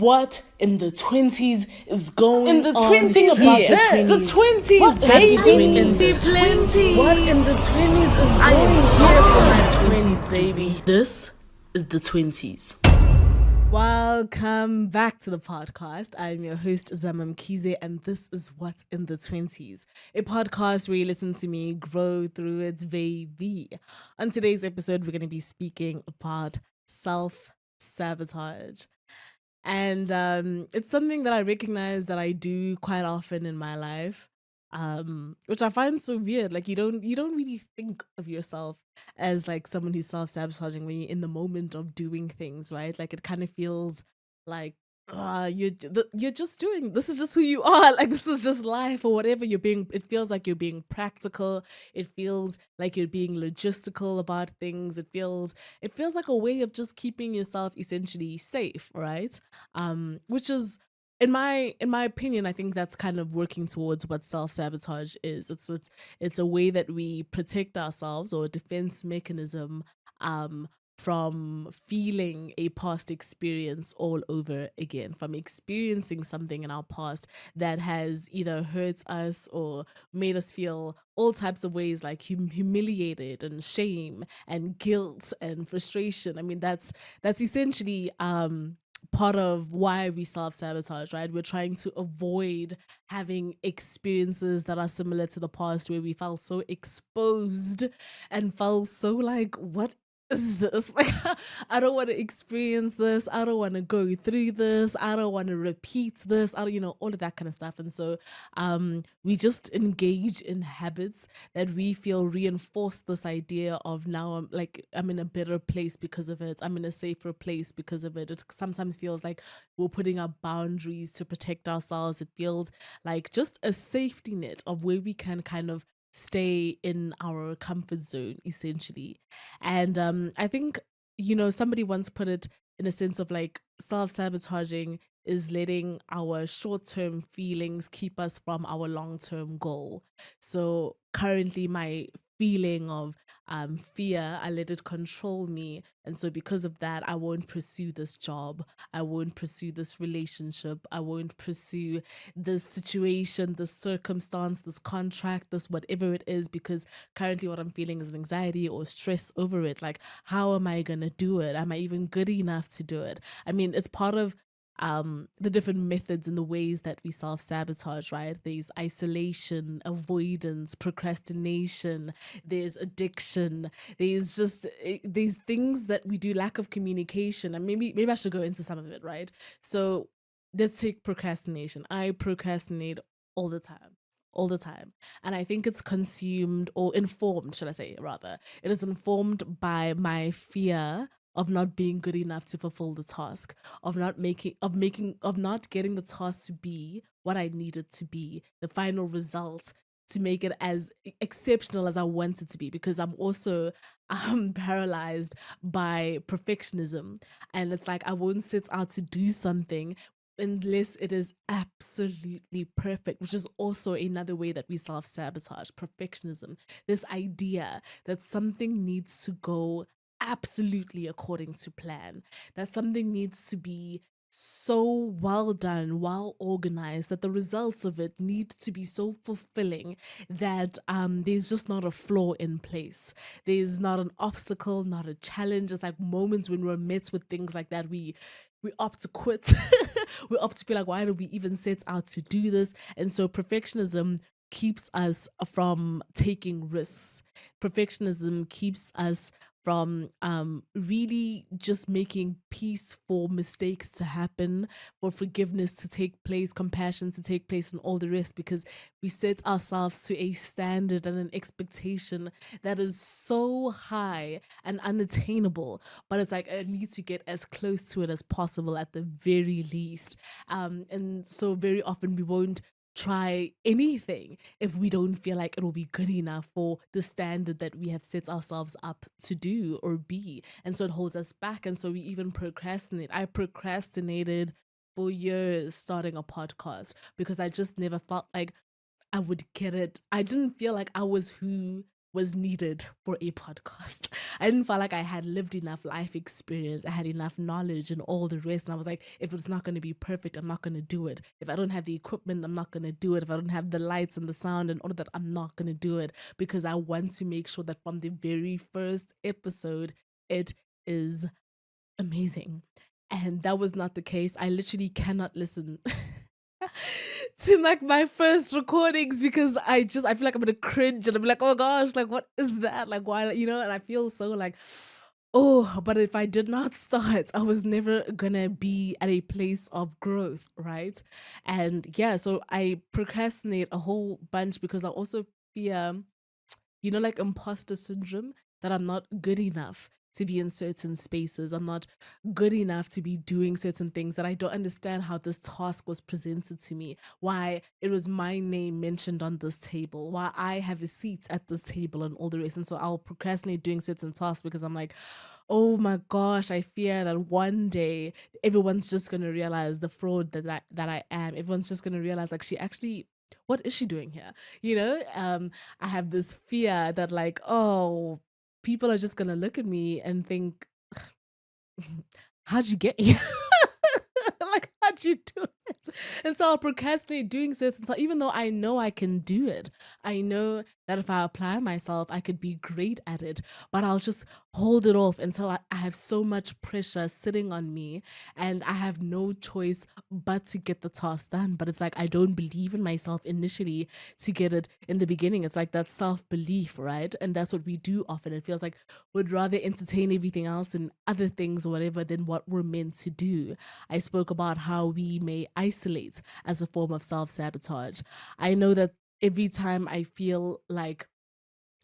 What in the 20s is going In the on? 20s, Think about here. the 20s. The 20s, What baby. plenty. Plenty. What in the 20s is I going am here for my on? 20s, baby. This is the 20s. Welcome back to the podcast. I'm your host, Zamam Kize, and this is What's in the 20s, a podcast where you listen to me grow through its baby. On today's episode, we're going to be speaking about self-sabotage. And it's something that I recognize that I do quite often in my life. Which I find so weird. Like you don't really think of yourself as like someone who's self-sabotaging when you're in the moment of doing things, right? Like it kind of feels like you're just doing, this is just who you are, like this is just life or whatever. It feels like you're being practical, it feels like you're being logistical about things, it feels like a way of just keeping yourself essentially safe, right? Which is, in my opinion, I think that's kind of working towards what self-sabotage is. It's a way that we protect ourselves, or a defense mechanism, from feeling a past experience all over again, from experiencing something in our past that has either hurt us or made us feel all types of ways, like humiliated and shame and guilt and frustration. I mean, that's essentially part of why we self-sabotage, right? We're trying to avoid having experiences that are similar to the past, where we felt so exposed and felt so like, what is this? Like, I don't want to experience this. I don't want to go through this. I don't want to repeat this. I don't, all of that kind of stuff. And so we just engage in habits that we feel reinforce this idea of, now I'm in a better place because of it. I'm in a safer place because of it. It sometimes feels like we're putting up boundaries to protect ourselves. It feels like just a safety net of where we can kind of stay in our comfort zone, essentially. And I think, somebody once put it in a sense of like, self-sabotaging is letting our short-term feelings keep us from our long-term goal. So currently my feeling of fear, I let it control me, and so because of that, I won't pursue this job, I won't pursue this relationship, I won't pursue this situation, this circumstance, this contract, this whatever it is, because currently what I'm feeling is an anxiety or stress over it. Like, how am I gonna do it? Am I even good enough to do it? I mean, it's part of the different methods and the ways that we self-sabotage, right? There's isolation, avoidance, procrastination, there's addiction, there's just these things that we do, lack of communication, and maybe I should go into some of it, right? So let's take procrastination. I procrastinate all the time, all the time. And I think it's consumed, or informed, should I say, rather. It is informed by my fear of not being good enough to fulfill the task, of not getting the task to be what I need it to be, the final result, to make it as exceptional as I want it to be, because I'm also paralyzed by perfectionism. And it's like, I won't set out to do something unless it is absolutely perfect, which is also another way that we self-sabotage. Perfectionism, this idea that something needs to go absolutely according to plan, that something needs to be so well done, well organized, that the results of it need to be so fulfilling that there's just not a flaw in place. There's not an obstacle, not a challenge. It's like moments when we're met with things like that, we opt to quit. We opt to be like, why do we even set out to do this? And so perfectionism keeps us from taking risks. Perfectionism keeps us from really just making peace for mistakes to happen, for forgiveness to take place, compassion to take place, and all the rest, because we set ourselves to a standard and an expectation that is so high and unattainable. But it's like, I need to get as close to it as possible at the very least. And so very often we won't try anything if we don't feel like it will be good enough for the standard that we have set ourselves up to do or be. And so it holds us back. And so we even procrastinate. I procrastinated for years starting a podcast because I just never felt like I would get it. I didn't feel like I was who was needed for a podcast. I didn't feel like I had lived enough life experience. I had enough knowledge and all the rest. And I was like, if it's not going to be perfect, I'm not going to do it. If I don't have the equipment, I'm not going to do it. If I don't have the lights and the sound and all of that, I'm not going to do it, because I want to make sure that from the very first episode, it is amazing. And that was not the case. I literally cannot listen to like my first recordings, because I feel like I'm gonna cringe and I'm like, oh gosh, like what is that? Like why, and I feel so like, oh, but if I did not start, I was never gonna be at a place of growth, right? And yeah, so I procrastinate a whole bunch because I also fear, like imposter syndrome, that I'm not good enough to be in certain spaces. I'm not good enough to be doing certain things, that I don't understand how this task was presented to me, why it was my name mentioned on this table, why I have a seat at this table and all the rest. And so I'll procrastinate doing certain tasks because I'm like, oh my gosh, I fear that one day everyone's just going to realize the fraud that I am. Everyone's just going to realize, like, she actually, what is she doing here? I have this fear that, like, oh, people are just gonna look at me and think, how'd you get here? Like, how'd you do it? And so I'll procrastinate doing certain stuff, even though I know I can do it. I know that if I apply myself, I could be great at it, but I'll just hold it off until I have so much pressure sitting on me and I have no choice but to get the task done. But it's like, I don't believe in myself initially to get it in the beginning. It's like that self belief, right? And that's what we do often. It feels like we'd rather entertain everything else and other things or whatever than what we're meant to do. I spoke about how we may isolate as a form of self sabotage. I know that every time I feel like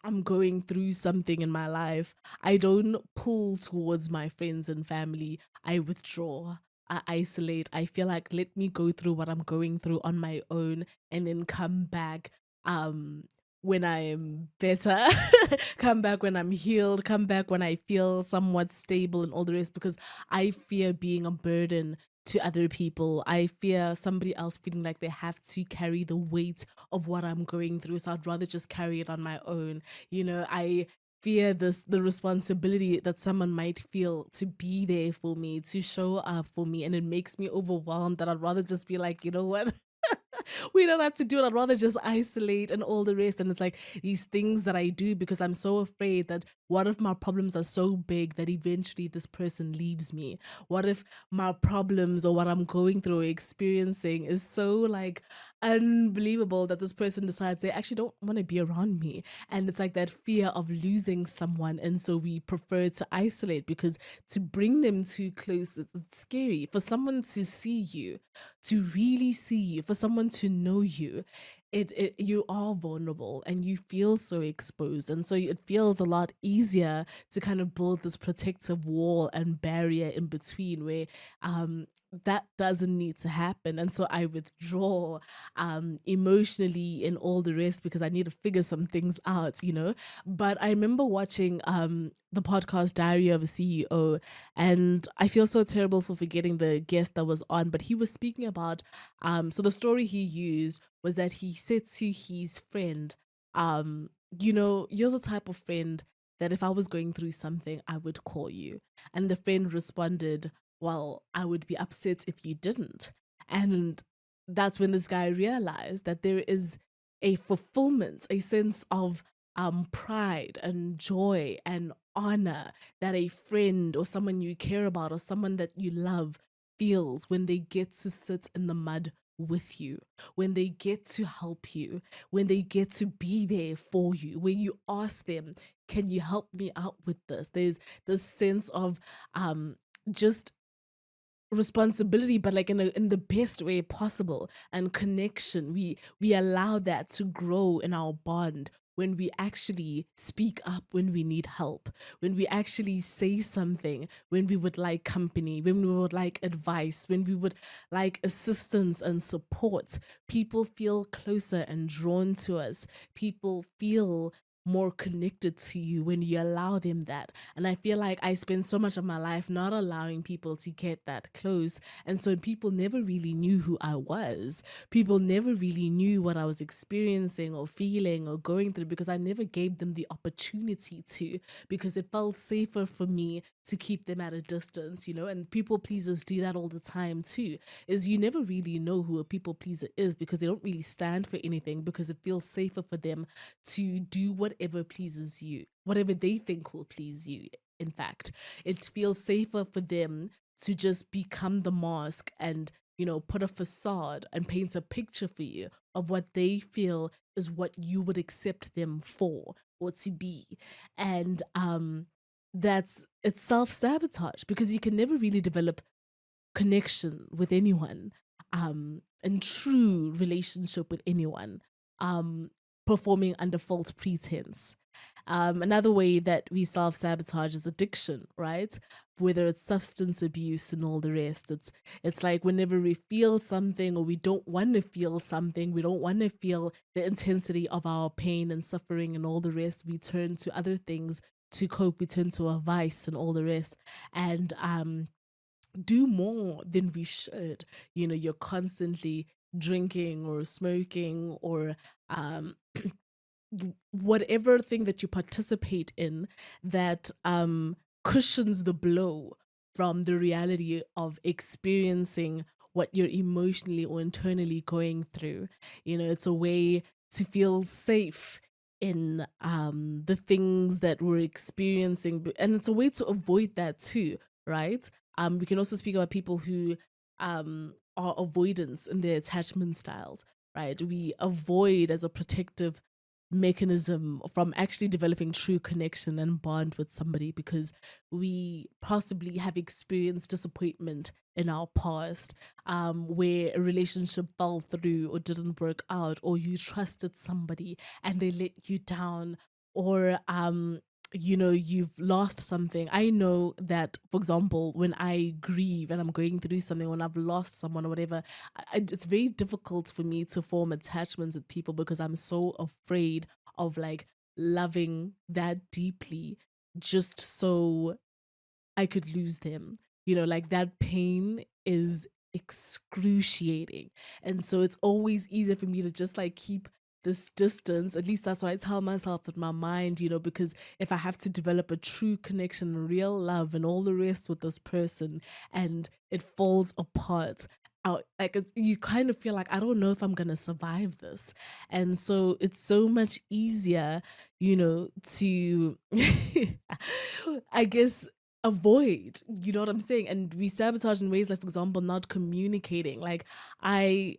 I'm going through something in my life, I don't pull towards my friends and family. I withdraw. I isolate. I feel like, let me go through what I'm going through on my own and then come back when I'm better, come back when I'm healed, come back when I feel somewhat stable and all the rest, because I fear being a burden to other people. I fear somebody else feeling like they have to carry the weight of what I'm going through. So I'd rather just carry it on my own. I fear the responsibility that someone might feel to be there for me, to show up for me. And it makes me overwhelmed that I'd rather just be like, you know what? We don't have to do it. I'd rather just isolate and all the rest. And it's like these things that I do because I'm so afraid that, what if my problems are so big that eventually this person leaves me? What if my problems or what I'm going through or experiencing is so like unbelievable that this person decides they actually don't want to be around me? And it's like that fear of losing someone. And so we prefer to isolate, because to bring them too close, it's scary. For someone to see you, to really see you, for someone to know you, you are vulnerable and you feel so exposed. And so it feels a lot easier to kind of build this protective wall and barrier in between, where that doesn't need to happen. And so I withdraw emotionally and all the rest, because I need to figure some things out. But I remember watching the podcast Diary of a CEO, and I feel so terrible for forgetting the guest that was on, but he was speaking about so the story he used was that he said to his friend, you're the type of friend that if I was going through something, I would call you. And the friend responded, well, I would be upset if you didn't. And that's when this guy realized that there is a fulfillment, a sense of pride and joy and honor that a friend or someone you care about or someone that you love feels when they get to sit in the mud with you, when they get to help you, when they get to be there for you, when you ask them, can you help me out with this? There's this sense of just responsibility, but like in the best way possible, and connection. We allow that to grow in our bond when we actually speak up when we need help, when we actually say something, when we would like company, when we would like advice, when we would like assistance and support. People feel closer and drawn to us. People feel more connected to you when you allow them that. And I feel like I spend so much of my life not allowing people to get that close. And so people never really knew who I was. People never really knew what I was experiencing or feeling or going through because I never gave them the opportunity to, because it felt safer for me to keep them at a distance, you know? And people pleasers do that all the time too, is you never really know who a people pleaser is because they don't really stand for anything because it feels safer for them to do whatever pleases you, whatever they think will please you. In fact, it feels safer for them to just become the mask and, you know, put a facade and paint a picture for you of what they feel is what you would accept them for or to be. And that's it's self-sabotage because you can never really develop connection with anyone, and true relationship with anyone, um, performing under false pretense. Another way that we self sabotage is addiction, right? Whether it's substance abuse and all the rest. It's like whenever we feel something or we don't want to feel something, we don't want to feel the intensity of our pain and suffering and all the rest, we turn to other things to cope. We turn to a vice and all the rest. And do more than we should. You know, you're constantly drinking or smoking or um whatever thing that you participate in that cushions the blow from the reality of experiencing what you're emotionally or internally going through. You know, it's a way to feel safe in the things that we're experiencing, and it's a way to avoid that too, right? We can also speak about people who are avoidance in their attachment styles, right? We avoid as a protective mechanism from actually developing true connection and bond with somebody because we possibly have experienced disappointment in our past, where a relationship fell through or didn't work out, or you trusted somebody and they let you down, or you know, you've lost something. I know that, for example, when I grieve and I'm going through something, when I've lost someone or whatever, it's very difficult for me to form attachments with people because I'm so afraid of like loving that deeply just so I could lose them. You know, like that pain is excruciating. And so it's always easier for me to just like keep this distance. At least that's what I tell myself in my mind, you know, because if I have to develop a true connection, real love, and all the rest with this person, and it falls apart, out like you kind of feel like I don't know if I'm gonna survive this. And so it's so much easier, you know, to I guess avoid, you know what I'm saying? And we sabotage in ways like, for example, not communicating. Like i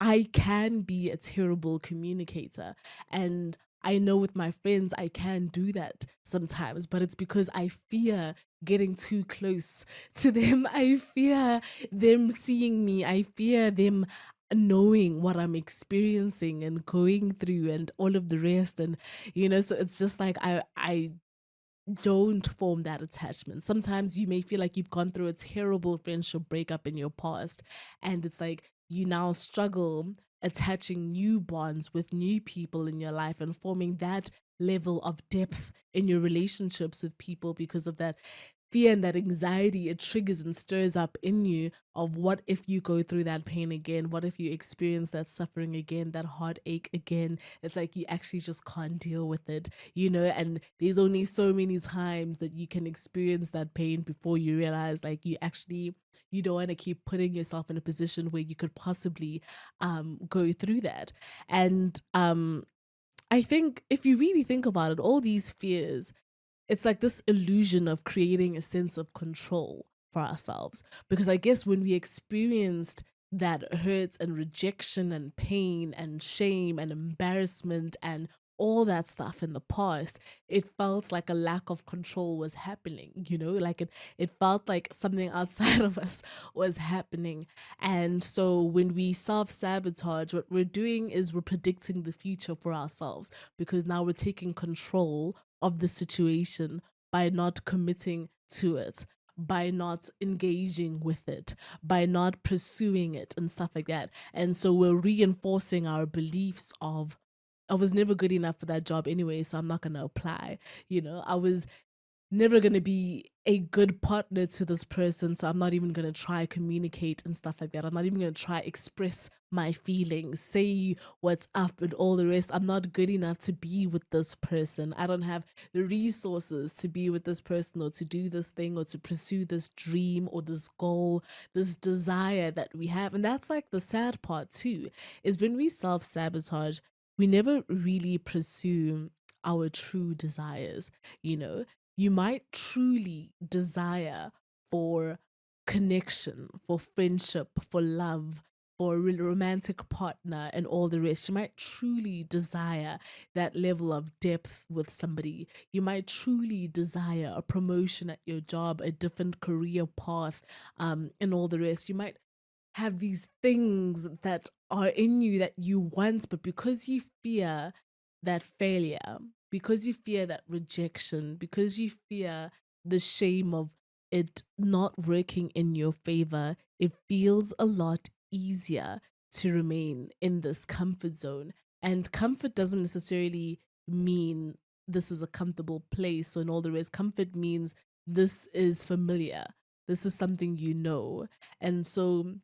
I can be a terrible communicator, and I know with my friends I can do that sometimes, but it's because I fear getting too close to them. I fear them seeing me, I fear them knowing what I'm experiencing and going through and all of the rest. And you know, so it's just like I don't form that attachment. Sometimes you may feel like you've gone through a terrible friendship breakup in your past, and it's like you now struggle attaching new bonds with new people in your life and forming that level of depth in your relationships with people because of that fear and that anxiety it triggers and stirs up in you of what if you go through that pain again, what if you experience that suffering again, that heartache again. It's like you actually just can't deal with it, you know. And there's only so many times that you can experience that pain before you realize like you don't want to keep putting yourself in a position where you could possibly go through that. And I think if you really think about it, all these fears, it's like this illusion of creating a sense of control for ourselves. Because I guess when we experienced that hurt and rejection and pain and shame and embarrassment and all that stuff in the past, it felt like a lack of control was happening, you know, like it felt like something outside of us was happening. And so when we self-sabotage, what we're doing is we're predicting the future for ourselves because now we're taking control of the situation by not committing to it, by not engaging with it, by not pursuing it, and stuff like that. And so we're reinforcing our beliefs of I was never good enough for that job anyway, so I'm not gonna apply. I was never going to be a good partner to this person, so I'm not even going to try communicate and stuff like that. I'm not even going to try express my feelings, say what's up and all the rest. I'm not good enough to be with this person. I don't have the resources to be with this person or to do this thing or to pursue this dream or this goal, this desire that we have. And that's like the sad part too, is when we self-sabotage, we never really pursue our true desires. you know you might truly desire for connection, for friendship, for love, for a romantic partner, and all the rest. You might truly desire that level of depth with somebody. You might truly desire a promotion at your job, a different career path, and all the rest. You might have these things that are in you that you want, but because you fear that failure, because you fear that rejection, because you fear the shame of it not working in your favor, it feels a lot easier to remain in this comfort zone. And comfort doesn't necessarily mean this is a comfortable place and all the rest. Comfort means this is familiar. This is something you know. And so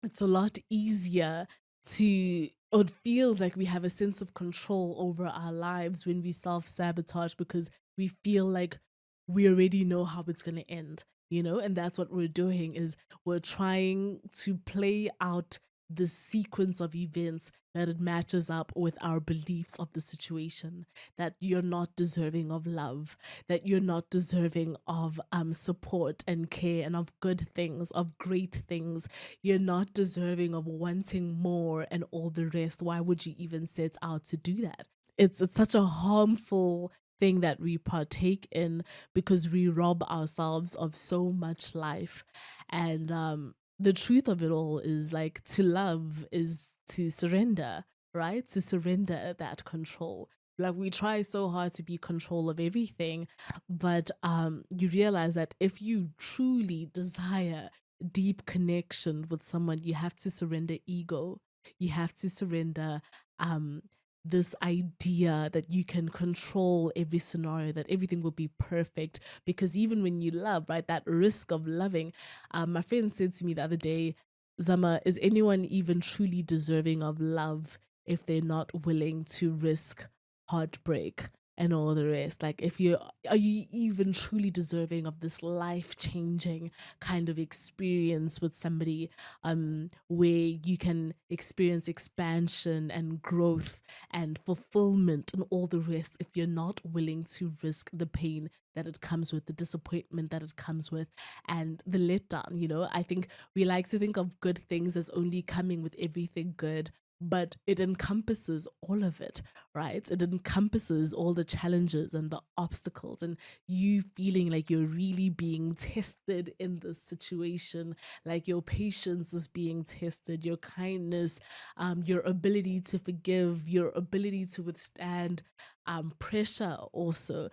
it's a lot easier to, or it feels like we have a sense of control over our lives when we self sabotage because we feel like we already know how it's going to end, and that's what we're doing is we're trying to play out the sequence of events that it matches up with our beliefs of the situation, that you're not deserving of love, that you're not deserving of support and care and of good things, of great things. You're not deserving of wanting more and all the rest. Why would you even set out to do that? It's such a harmful thing that we partake in because we rob ourselves of so much life. And the truth of it all is like to love is to surrender, right? To surrender that control. Like we try so hard to be control of everything, but you realize that if you truly desire deep connection with someone, you have to surrender ego. You have to surrender um this idea that you can control every scenario, that everything will be perfect. Because even when you love, right, that risk of loving, my friend said to me the other day, Zama, is anyone even truly deserving of love if they're not willing to risk heartbreak and all the rest? Like, if you are you even truly deserving of this life-changing kind of experience with somebody, where you can experience expansion and growth and fulfillment and all the rest, if you're not willing to risk the pain that it comes with, the disappointment that it comes with, and the letdown? I think we like to think of good things as only coming with everything good, but it encompasses all of it, right? It encompasses all the challenges and the obstacles, and you feeling like you're really being tested in this situation, like your patience is being tested, your kindness, your ability to forgive, your ability to withstand pressure also.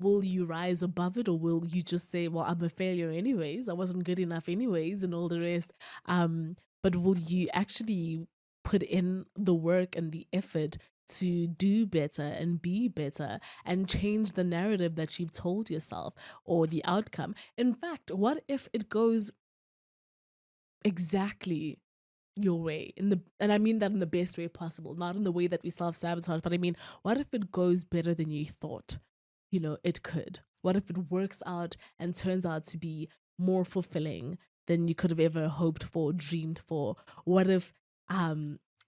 Will you rise above it, or will you just say, well, I'm a failure anyways, I wasn't good enough anyways, and all the rest? But will you actually put in the work and the effort to do better and be better and change the narrative that you've told yourself or the outcome? In fact, what if it goes exactly your way, and I mean that in the best way possible, not in the way that we self-sabotage, but I mean, what if it goes better than you thought it could? What if it works out and turns out to be more fulfilling than you could have ever hoped for, dreamed for? What if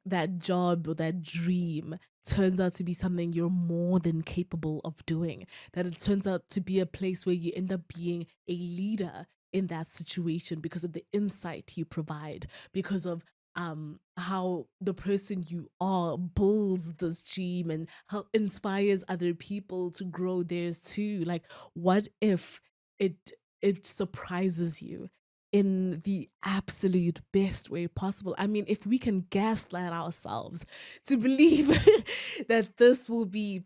that job or that dream turns out to be something you're more than capable of doing? That it turns out to be a place where you end up being a leader in that situation because of the insight you provide, because of how the person you are builds this dream and how inspires other people to grow theirs too. Like, what if it surprises you in the absolute best way possible? I mean, if we can gaslight ourselves to believe that this will be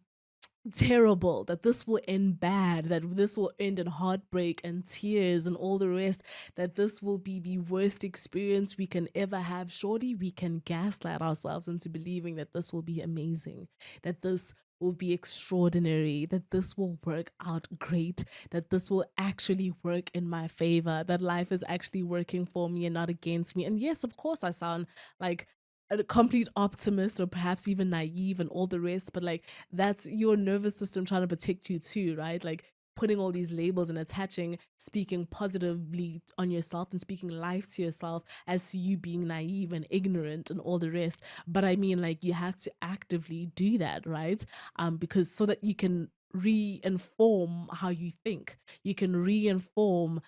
terrible, that this will end bad, that this will end in heartbreak and tears and all the rest, that this will be the worst experience we can ever have. Surely we can gaslight ourselves into believing that this will be amazing, that this will be extraordinary, that this will work out great, that this will actually work in my favor, that life is actually working for me and not against me. And yes, of course, I sound like a complete optimist or perhaps even naive and all the rest, but like that's your nervous system trying to protect you too, right? Like putting all these labels and attaching speaking positively on yourself and speaking life to yourself as to you being naive and ignorant and all the rest. But I mean, like, you have to actively do that, right? Because so that you can re-inform how you think, you can re-inform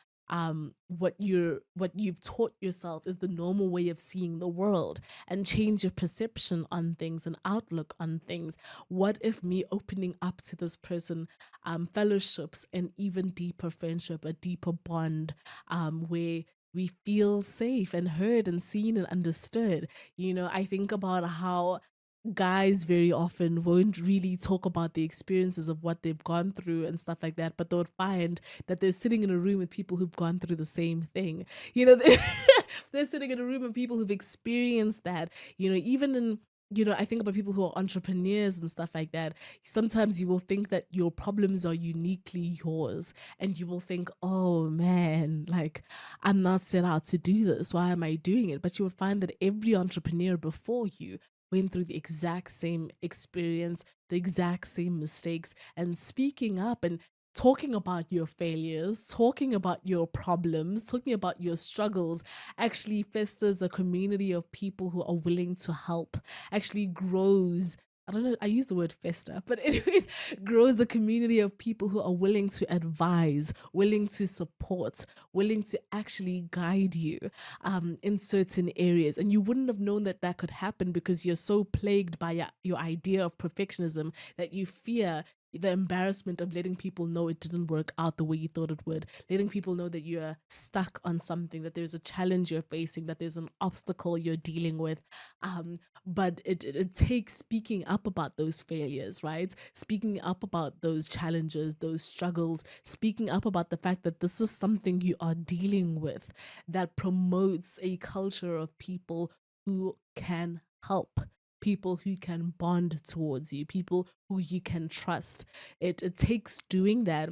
what you've taught yourself is the normal way of seeing the world, and change your perception on things and outlook on things. What if me opening up to this person, fellowships and even deeper friendship, a deeper bond, where we feel safe and heard and seen and understood. I think about how guys very often won't really talk about the experiences of what they've gone through and stuff like that, but they would find that they're sitting in a room with people who've gone through the same thing. They're sitting in a room with people who've experienced that. Even in I think about people who are entrepreneurs and stuff like that. Sometimes you will think that your problems are uniquely yours, and you will think, oh man, like, I'm not set out to do this. Why am I doing it? But you will find that every entrepreneur before you went through the exact same experience, the exact same mistakes, and speaking up and talking about your failures, talking about your problems, talking about your struggles actually festers a community of people who are willing to help, actually grows. I don't know, I use the word fester, but anyways, grows a community of people who are willing to advise, willing to support, willing to actually guide you in certain areas. And you wouldn't have known that that could happen because you're so plagued by your idea of perfectionism that you fear the embarrassment of letting people know it didn't work out the way you thought it would, letting people know that you're stuck on something, that there's a challenge you're facing, that there's an obstacle you're dealing with. But it takes speaking up about those failures, right? Speaking up about those challenges, those struggles, speaking up about the fact that this is something you are dealing with, that promotes a culture of people who can help, people who can bond towards you, people who you can trust. It takes doing that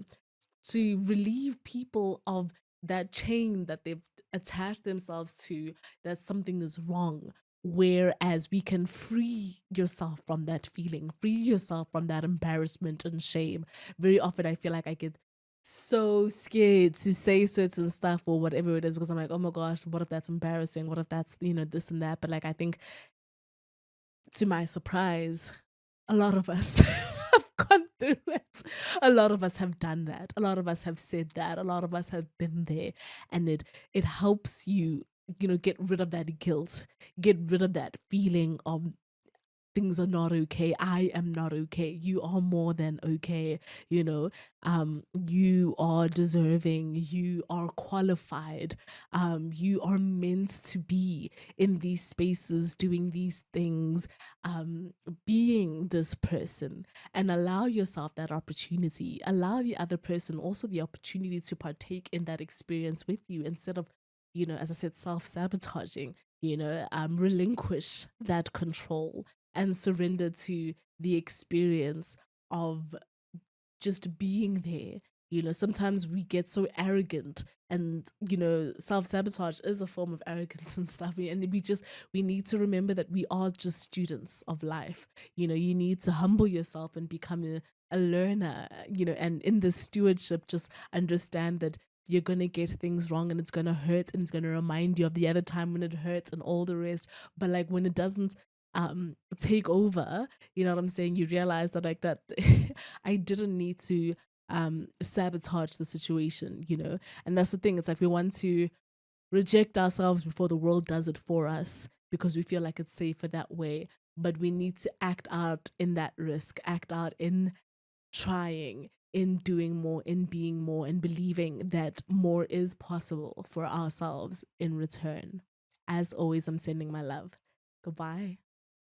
to relieve people of that chain that they've attached themselves to, that something is wrong. Whereas we can free yourself from that feeling, free yourself from that embarrassment and shame. Very often, I feel like I get so scared to say certain stuff or whatever it is because I'm like, oh my gosh, what if that's embarrassing? What if that's, this and that? But like, I think to my surprise, a lot of us have gone through it. A lot of us have done that. A lot of us have said that. A lot of us have been there. And it helps you, get rid of that guilt, get rid of that feeling of things are not okay. I am not okay. You are more than okay. You know, you are deserving. You are qualified. You are meant to be in these spaces, doing these things, being this person, and allow yourself that opportunity. Allow the other person also the opportunity to partake in that experience with you instead of, as I said, self sabotaging. Relinquish that control and surrender to the experience of just being there. Sometimes we get so arrogant, and self sabotage is a form of arrogance and stuff. And we need to remember that we are just students of life. You need to humble yourself and become a learner, and in the stewardship, just understand that you're going to get things wrong and it's going to hurt and it's going to remind you of the other time when it hurts and all the rest. But like when it doesn't take over, you know what I'm saying, you realize that like that I didn't need to sabotage the situation. And that's the thing, it's like we want to reject ourselves before the world does it for us because we feel like it's safer that way. But we need to act out in that risk, act out in trying, in doing more, in being more, and believing that more is possible for ourselves in return. As always, I'm sending my love. Goodbye.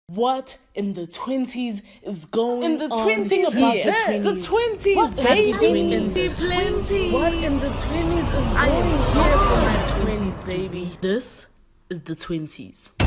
What in the 20s is going In the on? 20s Think about here. the The 20s. 20s, What baby. happened in the Plenty. 20s? What in the 20s is I am going here on? for my 20s, baby. This is the 20s.